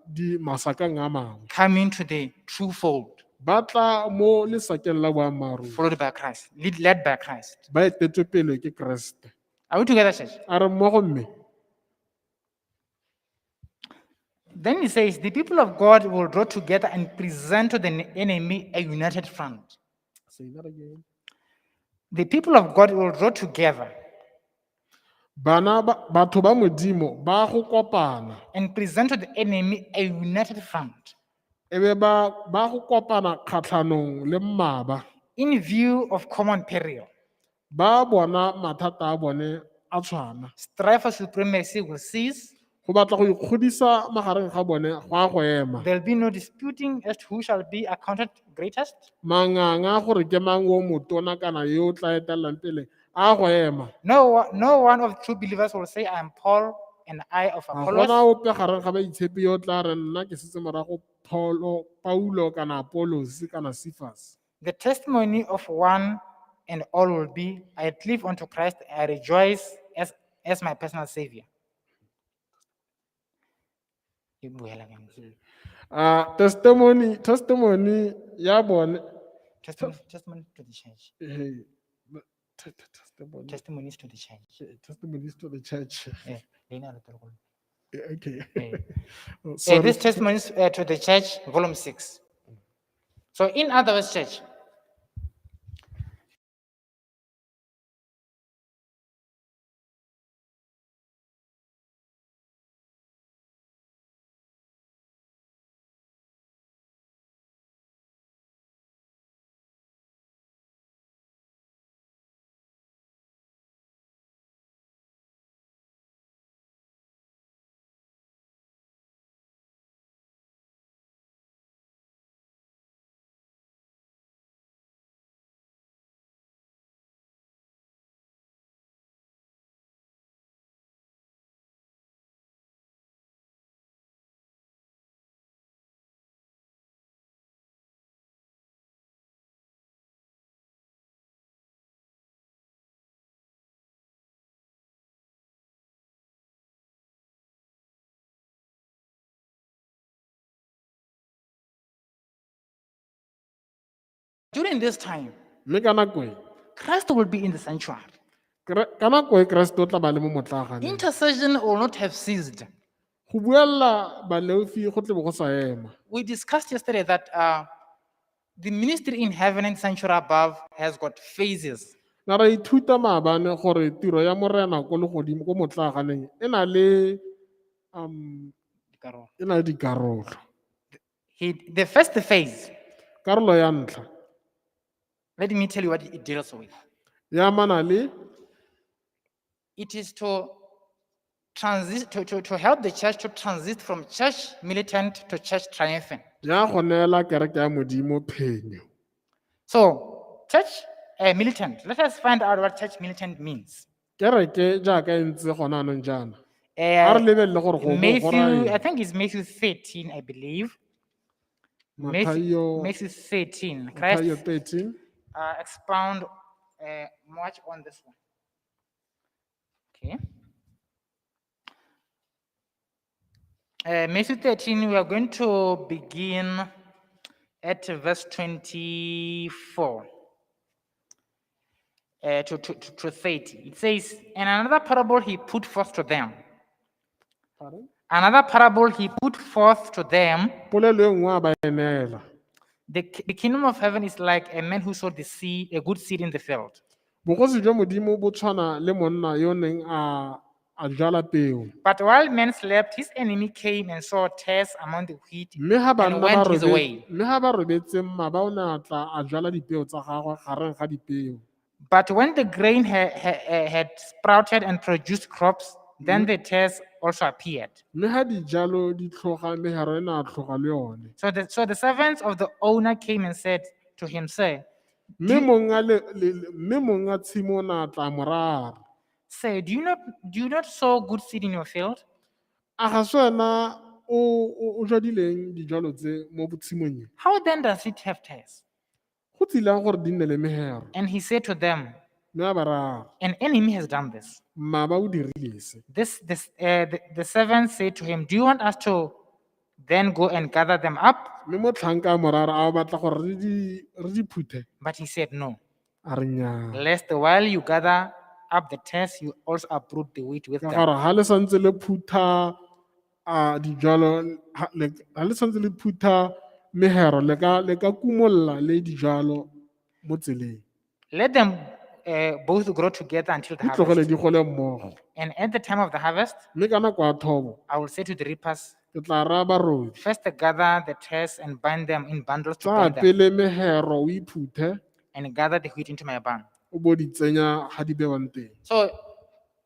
di masakang a mangwe coming to the true fold, ba tla mo lesakeng la boammaaruri followed by Christ, led by Christ. ba etetswe pele ke Keresete. Are we together, church? A re mmogo mme Then he says, the people of God will draw together and present to the enemy a united front. Say that again. The people of God will draw together Batho ba modimo ba go kopana and present to the enemy a united front e be ba go kopana kgatlhanong le mmaba in view of common peril. ba bona mathata a bone a tshwana Strife for supremacy will cease. go batla go ikgodisa magareng ga bone go a go ema There will be no disputing as to who shall be accounted greatest. manganga gore ke mang o motona kana yo o tla etelelang pele a go ema No one of true believers will say, I am Paul and I of ga Apollos. gona ope gareng ga baitshepi yo o tla re nna ke setse morago Paulo kana Apollos kana Cephas. The testimony of one and all will be, I cleave unto Christ, I rejoice as my personal savior. Testimony ya bone Testimony to the church. eh, testimony Testimonies to the church. testimonies to the church. Okay. Oh, This sorry. testimonies to the church, volume 6. So, in other words, church, during this time, Mme ka nako e Christ will be in the sanctuary. ka nako e Keresete o tla ba le mo motlaganeng. Intercession will not have ceased. Go buella baleofi go tle bo go sa ema. We discussed yesterday that the ministry in heaven and sanctuary above has got phases. Na ra ithuta maabane gore tiro ya morena ko legodimo ko motlaganeng e na le dikarolo. The first phase, Karolo ya ntlha let me tell you what it deals with. ya amana le It is to help the church to transit from church militant to church triumphant. ya go neela kereke ya modimo phenyo. So, church militant, let us find out what church militant means. Kereke jaaka e ntse gona anong jaana. A re lebelele gore go bo go Matthew, I raya think it's Matthew 13, I believe. Matthew Matthew 13. Matthew Christ 13. expound much on this one. Okay. Matthew 13, we are going to begin at verse 24 to 30. It says, and another parable he put forth to them. Pardon? Another parable he put forth to them. Polelo e nngwe a ba e neela. The kingdom of heaven is like a man who sowed the seed, a good seed in the field. Bogosi jwa modimo bo tshwana le monna yo neng a jala peo. But while men slept, his enemy came and sowed tares among the wheat Mme ga and banna went his way. ba robetse mma o ne a tla a jala dipeo tsa gagwe gareng ga dipeo. But when the grain had sprouted and produced crops, then the tares also appeared. Mme ga dijalo di tlhoga megero e ne a tlhoga le yone. So the servants of the owner came and said to him, Sir, Mme mongwe a tshimo o ne a tla morara. Say, do you not sow good seed in your field? A ga se wena o jadileng dijalo tse mo botshimong e? How then does it have tares? Go tsilang gore di nne le megero. And he said to them, Mme a ba rara. an enemy has done this. Mma o dirile se. The servants said to him, do you want us to then go and gather them up? Mme mo tlhanka morara a o batla gore re di phuthe. But he said, no, A re nnyaa. lest while you gather up the tares, you also uproot the wheat with Ka them. gore ga le santse le phutha dijalo ga le santse le phutha megero le ka kumolola le dijalo mo tseleng. Let them both grow together until the Di tlogele harvest. di gole mmogo. And at the time of the harvest, Mme ka nako ya thobo I will say to the reapers, ke tla raya barobi first gather the tares and bind them in bundles to tsaya burn them, pele megero o iphuthe and gather the wheat into my barn. o bo di tsenya ga di bewang teng. So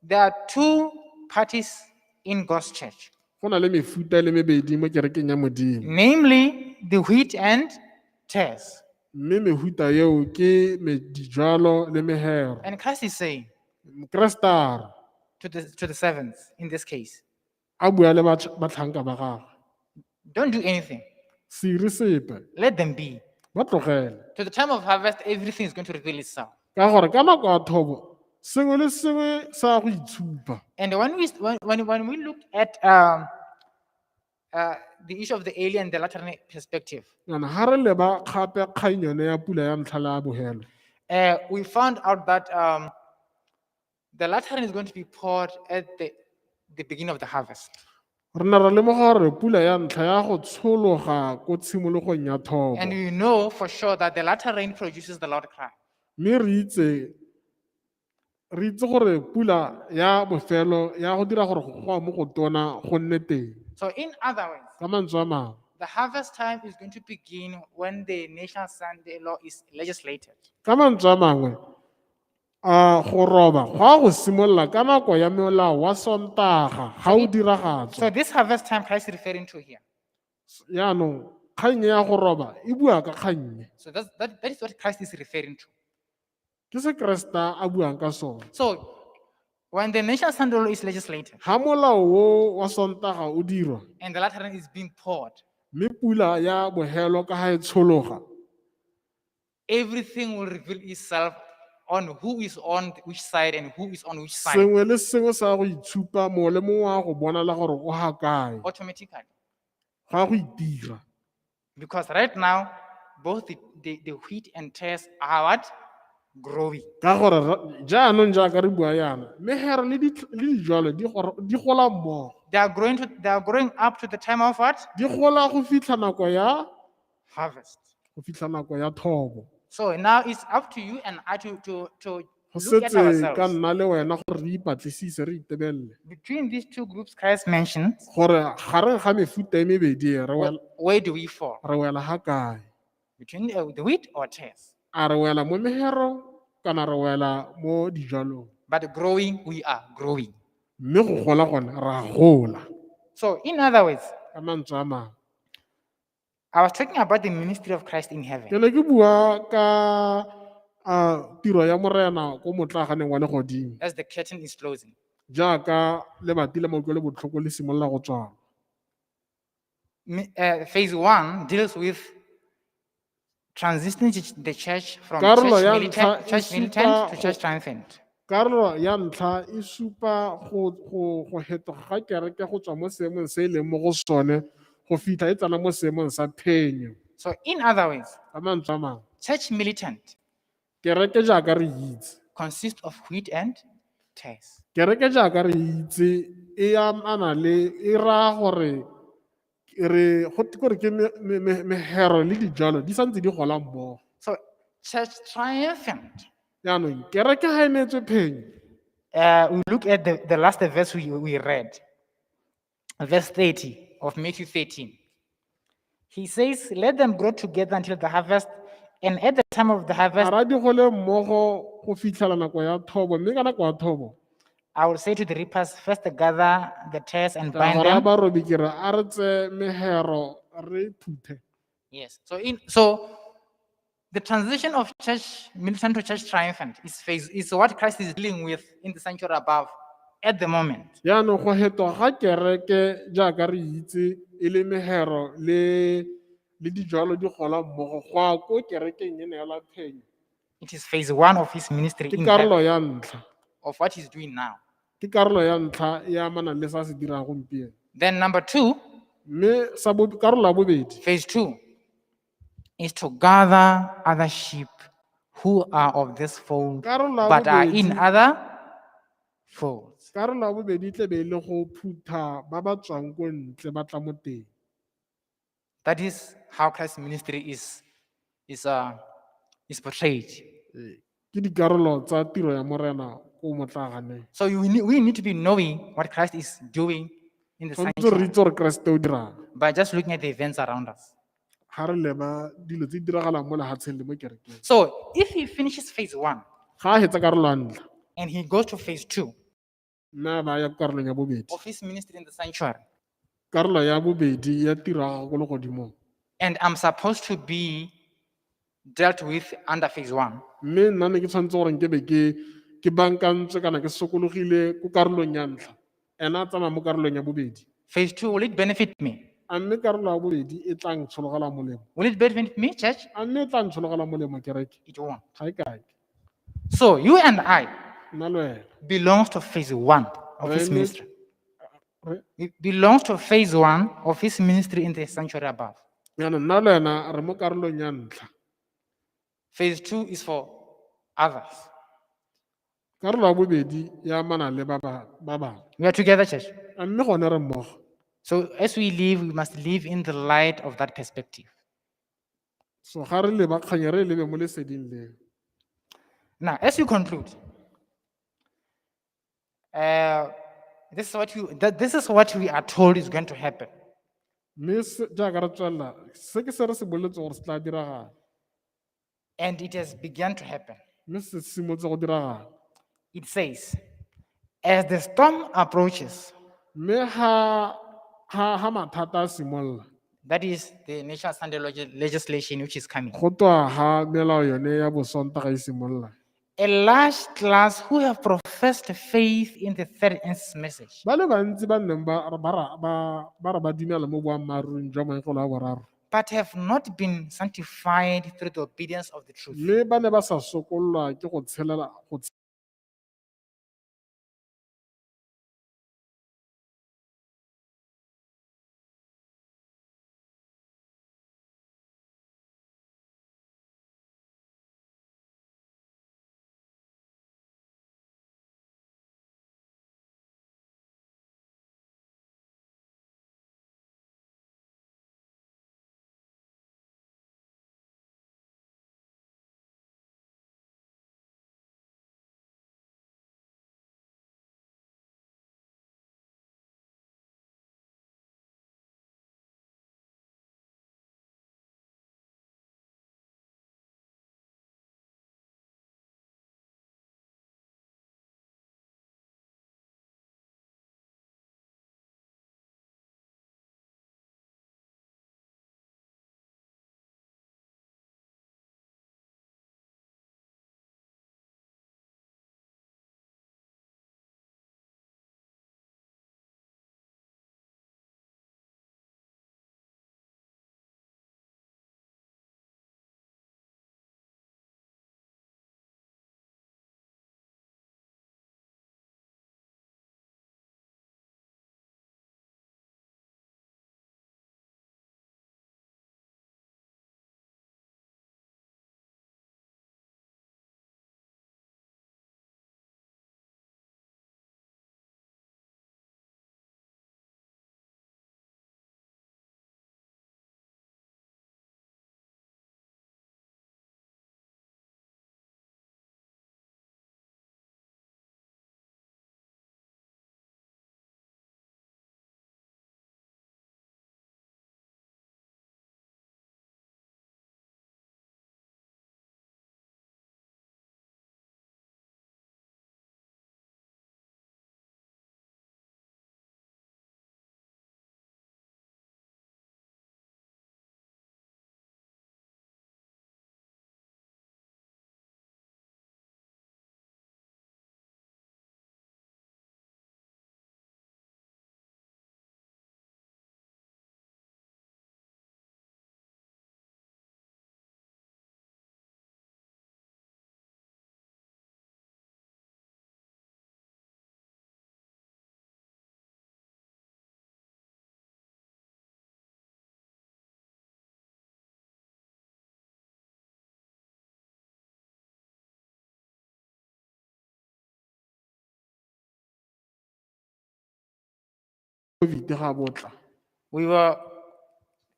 there are two parties in God's church, Go na le mefuta le mebedi mo kerekeng ya modimo. namely the wheat and tares. Mme mehuta eo ke dijalo le megero. And Christ is saying Keresete a re to the servants in this case, a bua le batlhanka ba gagwe Don't do anything. se ire sepe Let them be. ba tlogele To the time of harvest, everything is going to reveal itself. ka gore ka nako ya thobo sengwe le sengwe sa go itshupa And when we look at the issue of the alien, the lateral perspective, yana ga re leba gape kgang yone ya pula ya ntlha la bogelo we found out that the lateral is going to be poured at the beginning of the harvest. re ne ra lemoga gore pula ya ntlha ya go tshologa ko tshimologong ya thobo And we know for sure that the latter rain produces the loud cry. mme re itse gore pula ya bofelo ya go dira gore go goa mo go tona go nne teng So, in other words, ka mantswe a mangwe the harvest time is going to begin when the National Sunday law is legislated. ka mantswe a mangwe go roba go a go simolola ka nako ya molao wa sontaga ga o So diragatswa this harvest time Christ is referring to here. yaanong kgang ya go roba e bua ka kgannye So that is what Christ is referring to. ke se kresta a buang ka sone So when the National Sunday law is legislated ga molao wo wa sontaga o dirwa and the latter rain is being poured, mme pula ya bogelo ka ga e tshologa everything will reveal itself on who is on which side and who is on which side sengwe le sengwe sa go itshupa mo le mongwe wa go bonala gore o ga kae automatically. ga go itira Because right now, both the wheat and tares are what? Growing. ka gore jaanong jaaka re bua yana megero le dijalo di gola mmogo They are growing up to the time of what? di gola go fitlha nako ya Harvest. go fitlha nako ya thobo So now it's up to you and I to go look at setse ka ourselves. nna le wena gore re ipatlisise re itebelele Between these two groups Christ mentioned, gore gareng ga mefuta e mebedi e, where do we fall? re wela ga kae Between the wheat or tares? a re wela mo megerong kana re wela mo dijalong But growing, we are growing. mme go gola gone ra gola So in other words, ka mantswe a mangwe I was talking about the ministry of Christ in heaven. ke ne ke bua ka tiro ya morena ko motlaganeng wa legodimo As the curtain is closing. jaaka lebati la maikolo botlhoko le simolola go tswala Phase 1 deals with transitioning the church from Karolo ya ntlha e church militant supa to church triumphant. karolo ya ntlha e supa go fetoga ga kereke go tswa mo seemong se e leng mo go sone go fitlha e tsena mo seemong sa phenyo So in other words, ka mantswe a mangwe church militant kereke jaaka re itse consists of wheat and tares. kereke jaaka re itse e amana le e raya gore re go gore ke megero le dijalo di santse di gola mmogo So church triumphant. yaanong kereke ga e neetswe phenyo We look at the last verse we read, verse 30 of Matthew 13. He says, let them grow together until the harvest, and at the time of the a harvest, ra di gole mmogo go fitlhela nako ya thobo mme ka nako ya thobo I will say to the reapers, first gather the tares and ka bind gore a them. barobi ke re a re tse megero re phuthe Yes. So the transition of church militant to church triumphant is what Christ is dealing with in the sanctuary above at the moment. yaanong go fetoga ga kereke jaaka re itse e le megero le dijalo di gola mmogo go a ko kerekeng e ne ya la phenyo It is phase 1 of his ministry ke in karolo heaven, ya ntlha of what he's doing now. ke karolo ya ntlha e amanang le sa se dirang gompieno Then number 2, mme karolo ya bobedi phase 2, is to gather other sheep who are of this fold karolo ya but are in bobedi other folds. karolo ya bobedi e tle be e le go phutha ba ba tswang ko ntle ba tla mo teng That is how Christ's ministry is portrayed. ke dikarolo tsa tiro ya morena ko motlaganeng So we need to be knowing what Christ is doing in the tshwanetse re sanctuary itse gore keresete o dirang by just looking at the events around us. ga re leba dilo tse di diragalang mo lehatsheng le mo kerekeng So if he finishes phase 1 ga a fetsa karolo ya ntlha and he goes to phase 2 mme a ba ya ko karolong ya bobedi of his ministry in the sanctuary, karolo ya bobedi ya tiro ya go le godimong and I'm supposed to be dealt with under phase 1, mme nna ne ke tshwanetse gore ke be ke bankantswe kana ke sokologile ko karolong ya ntlha ena a tsamaya mo karolong ya bobedi Phase 2, will it benefit me? a mme karolo ya bobedi e tla ntshologela molemo Will it benefit me, church? a mme e tla ntshologela molemo kereke It won't. ga e kake So you and I nna le wena belongs to phase 1 of Re his eme- ministry. re- It belongs to phase 1 of his ministry in the sanctuary above. yaanong nna le wena re mo karolong ya ntlha Phase 2 is for others. karolo ya bobedi ya amana le ba bangwe We are together, church. a mme gone re mmogo So as we live, we must live in the light of that perspective. so ga re leba kganye re lebe mo leseding leo Now, as you conclude, this is what we are told is going to happen. mme jaaka re tswelela se ke se re se boletse gore se tla diragala And it has begun to happen. mme se simolotse go diragala It says, as the storm approaches, mme ga mathata a simolola that is the national standard legislation which is coming, go twa ga melao yone ya bosontaga e simolola a large class who have professed faith in the third instance message ba le bantsi ba nneng ba re ba dumela mo boammaaruring jwa maekelo a boraro but have not been sanctified through the obedience of the truth. mme ba ne ba sa sokololwa ke go tshelela go COVID ga botla We were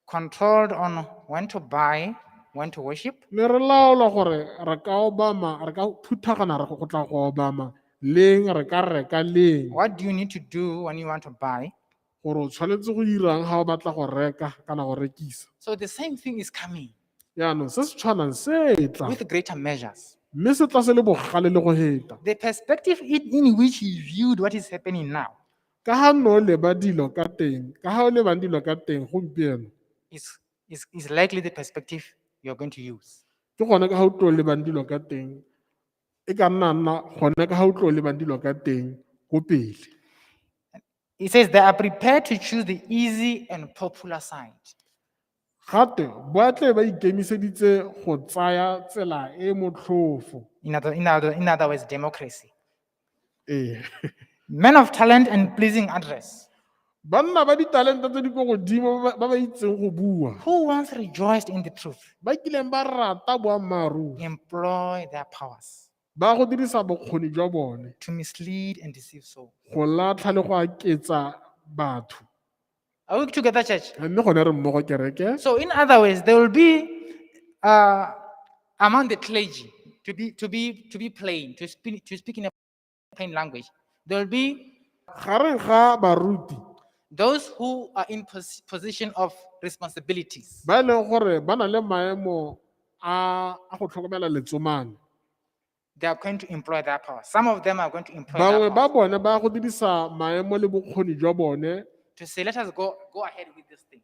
controlled on when to buy, when to worship, ne re laolwa gore re ka obama re ka phuthagana re go tla go obama leng re ka reka leng what do you need to do when you want to buy. gore o tshwanetse go irang ga o batla go reka kana go rekisa So the same thing is coming yaanong se se tshwanang se tla with greater measures. mme se tla se le bogale le go heta The perspective in which he viewed what is happening now ka ga nne o leba dilo ka teng ka ga o lebang dilo ka teng gompieno is likely the perspective you're going to use. ke gone ka ga o tlo lebang dilo ka teng e ka nna gone ka ga o tlo lebang dilo ka teng ko pele It says they are prepared to choose the easy and popular side. Gape ba tle ba ikemiseditse go tsaya tsela e motlhofo. In other words, democracy. Ee. Men of talent and pleasing address, Banna ba ditalente tse di kwa godimo ba ba itseng go bua. who once rejoiced in the truth, Ba kileng ba rata boammaaruri. employ their powers Ba go dirisa bokgoni jwa bone to mislead and deceive souls. go latlha le go aketsa batho. Are we together, church? Mme gone re mmogo kereke. So, in other words, there will be among the clergy, to be plain, to speak in a plain language, there will be Gareng ga baruti those who are in position of responsibilities. ba e leng gore ba na le maemo a go tlhokomela letsomane. They are going to employ their power. Some of them are going to employ their Bangwe ba power bone ba go dirisa maemo le bokgoni jwa bone. to say, let us go ahead with this thing.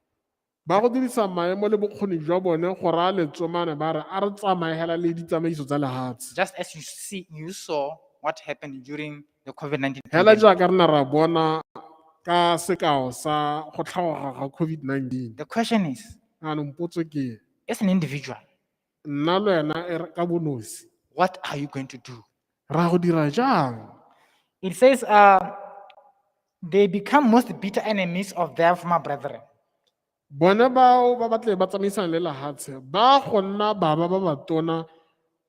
Ba go dirisa maemo le bokgoni jwa bone go raya letsomane ba re a re tsamaegela le ditsamaiso tsa lehatshe. Just as you saw what happened during the COVID-19 Hela pandemic. jaaka re na ra bona ka sekao sa go tlhaoga ga COVID-19. The question is, Anong potso ke as an individual, nna le wena ka bonosi what are you going to do? ra go dira jang? It says, they become most bitter enemies of their former brethren. Bone bao ba batle ba tsamaisang le lehatshe ba go nna baba ba batona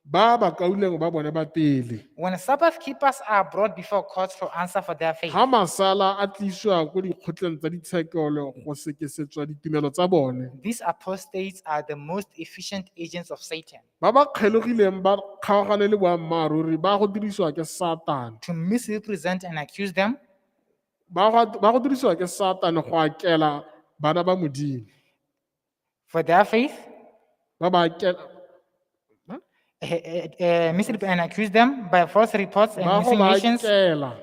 ba ba kauleng ba bone ba pele. When Sabbath keepers are brought before courts to answer for their faith, Ha masala a tliswa ko dikgotleng tsa ditshekelo go sekesetswa ditumelo tsa bone. these apostates are the most efficient agents of Satan Ba ba kgelogileng ba kgaogane le boammaaruri ba go dirisiwa ke Satane. to misrepresent and accuse them, Ba go dirisiwa ke Satane go akela bana ba Modimo. for their faith, Ba ba akela misrepresent and accuse them by false reports and ba go ba insinuations akela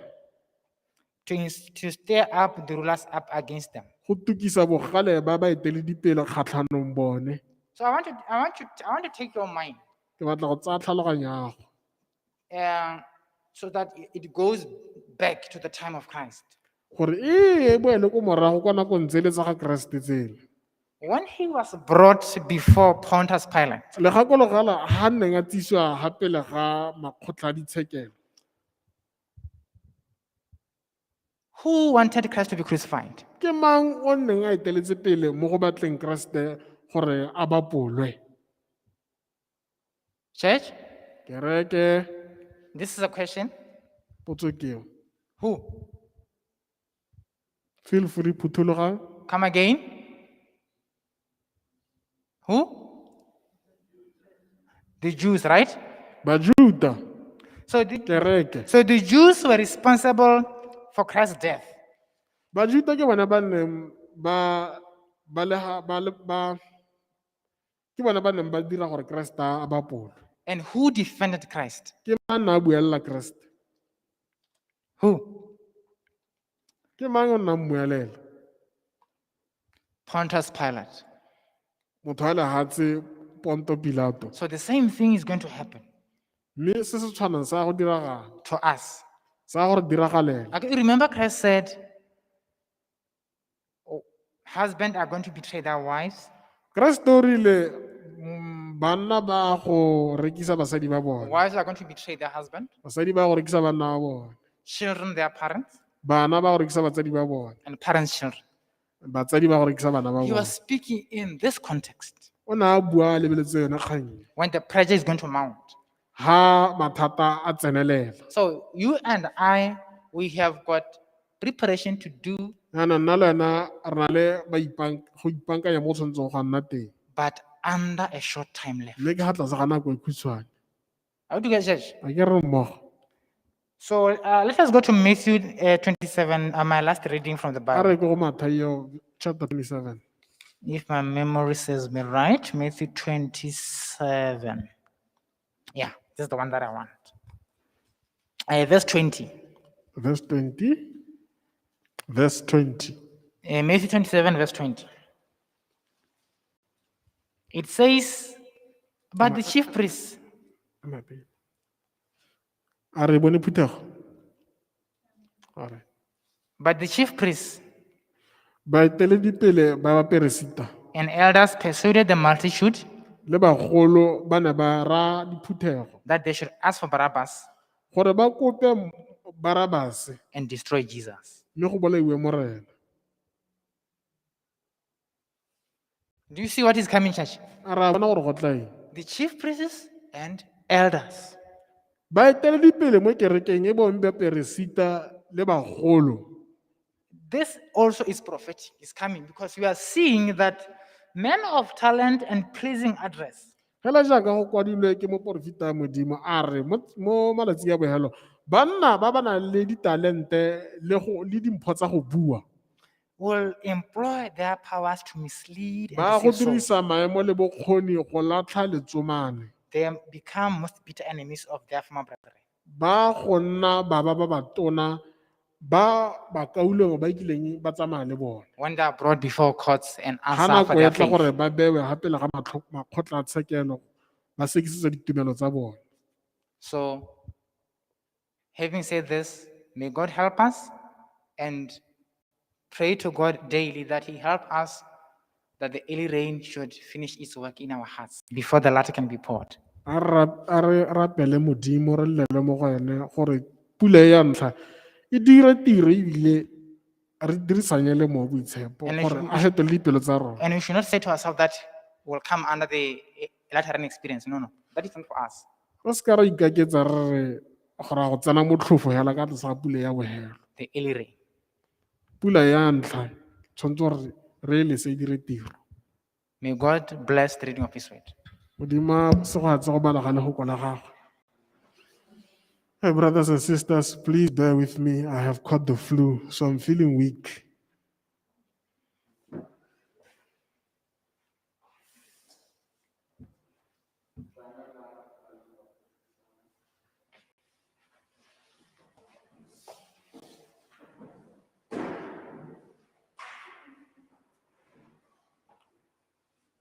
to stir up the rulers up against them. go tukisa bogale ba baeteledipele kgatlhanong bone. So I want to take your mind Ke batla go tsaya tlhaloganyo ya go so that it goes back to the time of Christ. gore e boele ko morago kwa nakong tsele tsa ga Keresete tsele. When he was brought before Pontius Pilate, Legakologala ha neng a tsisiwa ha pele ga makgotla a ditshekelo. who wanted Christ to be crucified? Ke mang o neng a eteletse pele mo go batleng Keresete gore a bapolwe? Church, Kereke, this is a question. potso ke eo. Who? Feel free phuthologang. Come again? Who? The Jews, right? Bajuda, So kereke. the Jews were responsible for Christ's death. Bajuda ke bona ba neng ke bona ba neng ba dira gore Keresete a bapolwe. And who defended Christ? Ke mang a buelela Keresete? Who? Ke mang o nna mmuelela? Pontius Pilate. Motho a lehatshe Ponto Pilato. So the same thing is going to happen Mme se se tshwanang sa go diragala, to us. sa gore diragalela. Okay, remember Christ said, husbands are going to betray their wives, Keresete o rile banna ba go rekisa basadi ba bone. wives are going to betray their husband, Basadi ba go rekisa banna ba bone. children their parents, Bana ba go rekisa batsadi ba bone. and parents' children. Batsadi ba go rekisa bana ba He bone. was speaking in this context O ne a bua a lebeletse yone kgang. when the pressure is going to mount. Ha mathata a tsenelela. So you and I, we have got preparation to do, Yana nna le wena re na le go ipankanya mo tshwanetseng go nna teng. but under a short time left. Mme ke ga tlase ga nako e khutshwane. How do you get church? A ke re mmogo. So let us go to Matthew 27, my last reading from the A Bible. re ke go Mathayo chapter 27. If my memory serves me right, Matthew 27. Yeah, this is the one that I want. Verse 20. Verse 20. Verse 20. Matthew 27, verse 20. It says, but the chief priests, A re bone phuthego? All right. But the chief priests baeteledipele ba baperesita and elders persuaded the multitude le bagolo ba ne ba ra diphuthego that they should ask for Barabbas gore ba kope Barabase and destroy Jesus. mme go bolaiwe morena. Do you see what is coming, church? A ra bona gore go tla eng? The chief priests and elders. Baeteledipele mo kerekeng e bong baperesita le bagolo. This also is prophetic, is coming because we are seeing that men of talent and pleasing address Hela jaaka go kwadilwe ke moporofita ya Modimo a re mo malatsi a bogelo banna ba ba nang le ditalente le dimpho tsa go bua will employ their powers to mislead and ba go deceive souls. dirisa maemo le bokgoni go latlha letsomane They become most bitter enemies of their former brethren. ba go nna ba batona ba kauleng ba kileng ba tsamaya le bone When they are brought before courts and ga answer nako for e their tla faith. gore ba bewe gape le ga makgotlatshekelo ba sekisetsa ditumelo tsa bone. So, having said this, may God help us and pray to God daily that He help us that the early rain should finish its work in our hearts before the latter can be poured. A re rapele Modimo re llele mo go ene gore pula ya ntlha e dire tiro ebile re dirisanye le mo boitshepo And gore a fetole dipelo tsa rona. And we should not say to ourselves that we'll come under the latter rain experience. No, that is not for us. Re se ka ra ikaketsa re re gore a go tsena mo tlhofo hela ka tlasa pula ya bogelo. The early rain. Pula ya ntlha tshwanetse gore re e lese e dire tiro. May God bless the reading of His word. Modimo se go a tse go bala ga le go la gagwe. Hey, brothers and sisters, please bear with me. I have caught the flu, so I'm feeling weak.